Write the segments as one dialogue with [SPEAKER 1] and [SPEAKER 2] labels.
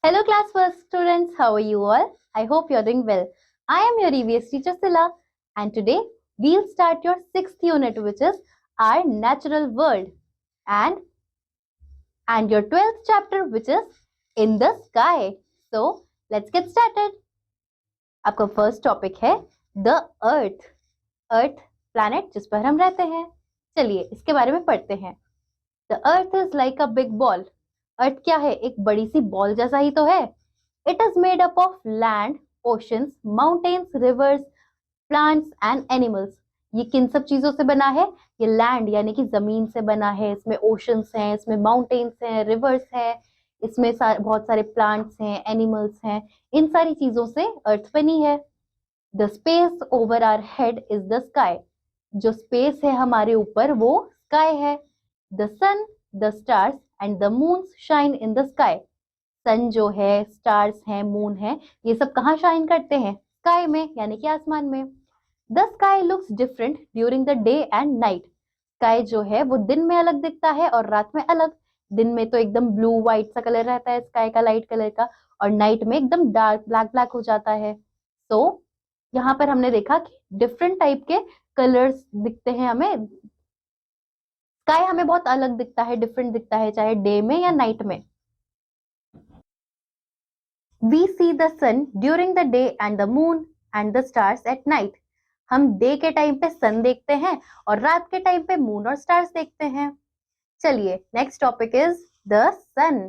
[SPEAKER 1] Hello, class first students. How are you all? I hope you're doing well. I am your EVS teacher Sila, and today we'll start your sixth unit, which is our natural world, and your 12th chapter, which is in the sky. So let's get started. आपका first topic है the earth. Earth planet जिस पर हम रहते हैं. चलिए इसके बारे में पढ़ते हैं. The earth is like a big ball. Earth क्या है? एक बड़ी सी बॉल जैसा ही तो है. It is made up of land, oceans, mountains, reverse, plants and animals. ये किन सब चीजों से बना है? ये लैंड यानी कि जमीन से बना है. इसमें ओशंस हैं, इसमें माउंटेन्स हैं, रिवर्स है, इसमें बहुत सारे प्लांट्स हैं, एनिमल्स हैं. इन सारी चीजों से अर्थ बनी है. The space over our head is the sky. जो स्पेस है हमारे ऊपर वो स्काई है. The sun, the stars and the moons shine in the sky. Sun जो है, स्टार्स हैं, मून है, ये सब कहाँ शाइन करते हैं? स्काई में, यानी कि आसमान में. The sky looks different during the day and night. Sky जो है वो दिन में अलग दिखता है और रात में अलग. दिन में तो एकदम ब्लू व्हाइट सा कलर रहता है स्काई का, लाइट कलर का, और नाइट में एकदम डार्क ब्लैक ब्लैक हो जाता है. तो यहाँ पर हमने देखा कि डिफरेंट टाइप के कलर्स दिखते हैं हमें. स्काई हमें बहुत अलग दिखता है, डिफरेंट दिखता है, चाहे डे में या नाइट में. We see the sun during the day and the moon and the stars at night. हम डे के टाइम पे सन देखते हैं और रात के टाइम पे मून और स्टार्स देखते हैं. चलिए next topic is the sun.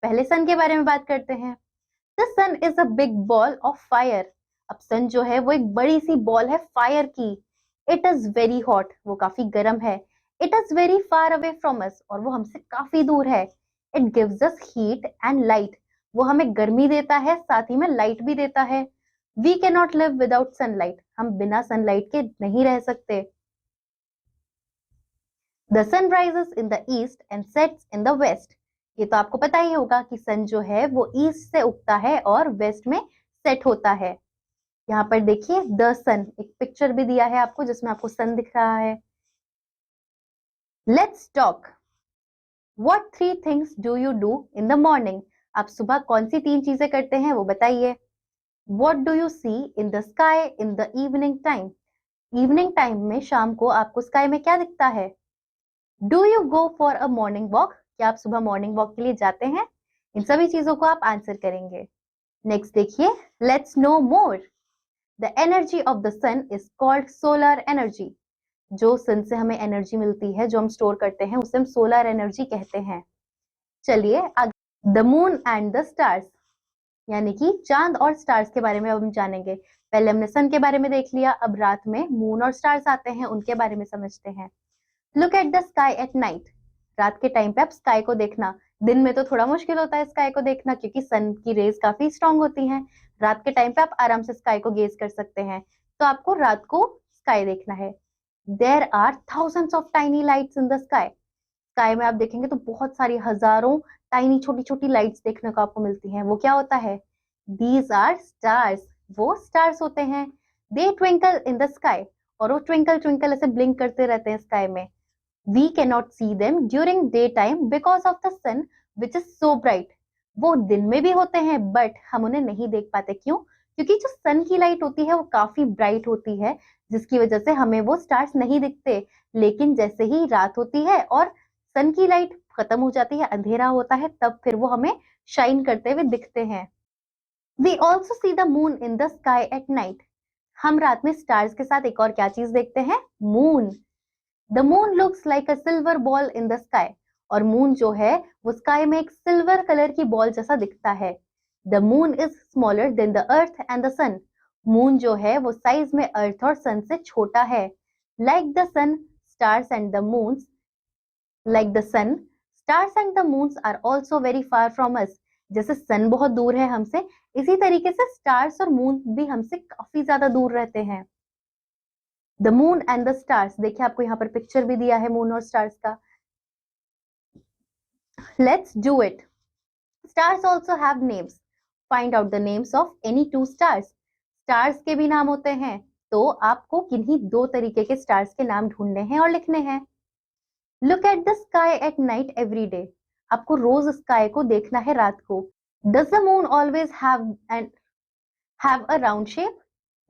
[SPEAKER 1] पहले सन के बारे में बात करते हैं. The sun is a big ball of fire. अब सन जो है वो एक बड़ी सी बॉल है फायर की. It is very hot. वो काफी गर्म है. It is very far away from us. और वो हमसे काफी दूर है. It gives us heat and light. वो हमें गर्मी देता है, साथ ही में लाइट भी देता है. We can not live without sunlight. हम बिना सनलाइट के नहीं रह सकते. The sun rises in the east and sets in the west. ये तो आपको पता ही होगा कि सन जो है वो ईस्ट से उगता है और वेस्ट में सेट होता है. यहाँ पर देखिए द सन, एक पिक्चर भी दिया है आपको जिसमें आपको सन दिख रहा है. Let's talk. What 3 things do you do in the morning. आप सुबह कौन सी 3 चीजें करते हैं वो बताइए. What do you see in the sky in the evening time? Evening time में, शाम को आपको स्काई में क्या दिखता है? Do you go for a morning walk? क्या आप सुबह मॉर्निंग वॉक के लिए जाते हैं? इन सभी चीजों को आप आंसर करेंगे. नेक्स्ट देखिए, let's know more. The energy of the sun is called solar energy. जो सन से हमें एनर्जी मिलती है, जो हम स्टोर करते हैं, उसे हम सोलर एनर्जी कहते हैं. चलिए आगे. The moon and the stars, यानी कि चांद और स्टार्स के बारे में अब हम जानेंगे. पहले हमने सन के बारे में देख लिया, अब रात में मून और स्टार्स आते हैं, उनके बारे में समझते हैं. Look at the sky at night. रात के टाइम पे आप स्काई को देखना. दिन में तो थोड़ा मुश्किल होता है स्काई को देखना, क्योंकि सन की रेज काफी स्ट्रांग होती हैं. रात के टाइम पे आप आराम से स्काई को गेज कर सकते हैं. तो आपको रात को स्काई देखना है. There are thousands of tiny lights in the sky. Sky में आप देखेंगे तो बहुत सारी हजारों टाइनी छोटी छोटी लाइट्स देखने को आपको मिलती हैं. वो क्या होता है? These are stars. वो स्टार्स होते हैं. They twinkle in the sky. और वो ट्विंकल ट्विंकल ऐसे ब्लिंक करते रहते हैं स्काई में. We can not see them during day time because of the sun which is so bright. वो दिन में भी होते हैं बट हम उन्हें नहीं देख पाते. क्यों? क्योंकि जो सन की लाइट होती है वो काफी ब्राइट होती है, जिसकी वजह से हमें वो स्टार्स नहीं दिखते. लेकिन जैसे ही रात होती है और सन की लाइट खत्म हो जाती है, अंधेरा होता है, तब फिर वो हमें शाइन करते हुए दिखते हैं. We also see the moon in the sky at night. हम रात में स्टार्स के साथ एक और क्या चीज देखते हैं? Moon. The moon looks like a silver ball in the sky. और मून जो है वो स्काई में एक सिल्वर कलर की बॉल जैसा दिखता है. The moon is smaller than the earth and the sun. Moon जो है वो साइज में अर्थ और सन से छोटा है. Like the sun, stars and the moons. Like the sun, stars and the moons are also very far from us. जैसे सन बहुत दूर है हमसे, इसी तरीके से स्टार्स और मून भी हमसे काफी ज्यादा दूर रहते हैं. The moon and the stars, देखिए आपको यहाँ पर पिक्चर भी दिया है मून और स्टार्स का. Let's do it. Stars also have names. Find out the names of any 2 stars. Stars के भी नाम होते हैं, तो आपको किन्हीं 2 तरीके के स्टार्स के नाम ढूंढने हैं और लिखने हैं. Look at the sky at night every day. आपको रोज स्काई को देखना है रात को. Does the moon always have a round shape?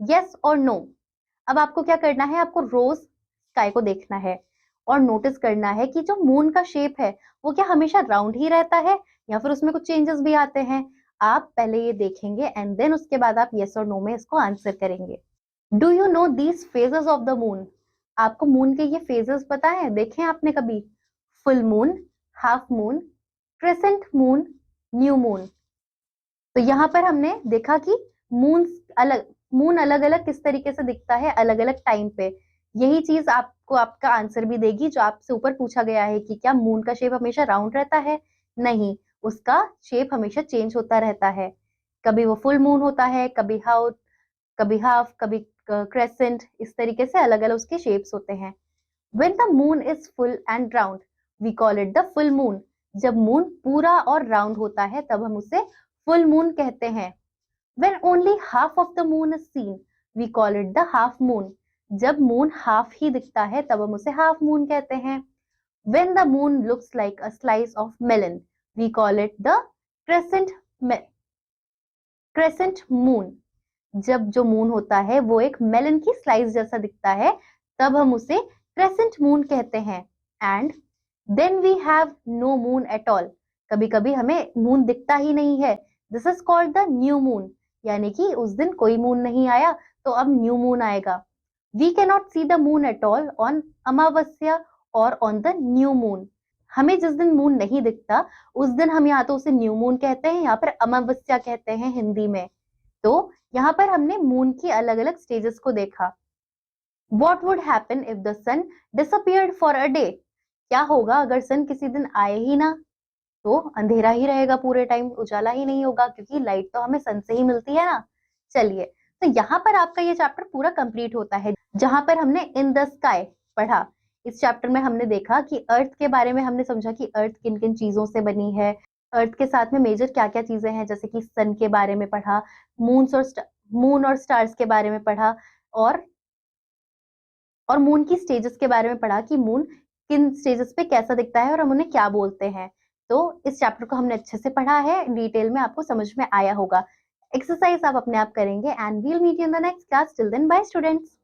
[SPEAKER 1] Yes और नो। अब आपको क्या करना है, आपको रोज स्काई को देखना है और नोटिस करना है कि जो मून का शेप है वो क्या हमेशा राउंड ही रहता है या फिर उसमें कुछ चेंजेस भी आते हैं। आप पहले ये देखेंगे एंड देन उसके बाद आप यस और नो में इसको आंसर करेंगे। Do you know these phases of the moon? आपको मून के ये फेजेस पता है, देखे आपने कभी? Full moon, half moon, crescent moon, new moon. तो यहाँ पर हमने देखा कि मून अलग अलग किस तरीके से दिखता है अलग अलग टाइम पे। यही चीज आपको आपका आंसर भी देगी जो आपसे ऊपर पूछा गया है कि क्या मून का शेप हमेशा राउंड रहता है? नहीं, उसका शेप हमेशा चेंज होता रहता है। कभी वो फुल मून होता है, कभी हाफ, कभी क्रेसेंट, इस तरीके से अलग अलग उसके शेप्स होते हैं। When the moon is full and round, we call it the full moon. जब मून पूरा और राउंड होता है तब हम उसे फुल मून कहते हैं। When only half of the moon is seen, we call it the half moon. जब मून हाफ ही दिखता है तब हम उसे हाफ मून कहते हैं। When the moon looks like a slice of melon, we call it the crescent moon. जब जो मून होता है वो एक मेलन की स्लाइस जैसा दिखता है तब हम उसे क्रेसेंट मून कहते हैं। And then we have no moon at all. कभी कभी हमें मून दिखता ही नहीं है, this is called the new moon. यानी कि उस दिन कोई मून नहीं आया तो अब न्यू मून आएगा। We can not see the moon at all on amavasya और ऑन द न्यू मून। हमें जिस दिन मून नहीं दिखता उस दिन हम या तो उसे न्यू मून कहते हैं या फिर अमावस्या कहते हैं हिंदी में। तो यहाँ पर हमने मून की अलग अलग स्टेजेस को देखा। What would happen if the sun disappeared for a day? क्या होगा अगर सन किसी दिन आए ही ना? तो अंधेरा ही रहेगा पूरे टाइम, उजाला ही नहीं होगा क्योंकि लाइट तो हमें सन से ही मिलती है ना। चलिए, तो यहाँ पर आपका ये चैप्टर पूरा कंप्लीट होता है जहां पर हमने इन द स्काई पढ़ा। इस चैप्टर में हमने देखा कि अर्थ के बारे में, हमने समझा कि अर्थ किन किन चीजों से बनी है, अर्थ के साथ में मेजर क्या क्या चीजें हैं, जैसे कि सन के बारे में पढ़ा, मून और स्टार्स के बारे में पढ़ा, और मून की स्टेजेस के बारे में पढ़ा कि मून किन स्टेजेस पे कैसा दिखता है और हम उन्हें क्या बोलते हैं। तो इस चैप्टर को हमने अच्छे से पढ़ा है, डिटेल में आपको समझ में आया होगा। एक्सरसाइज आप अपने आप करेंगे and will meet you in the next class. Till then bye students.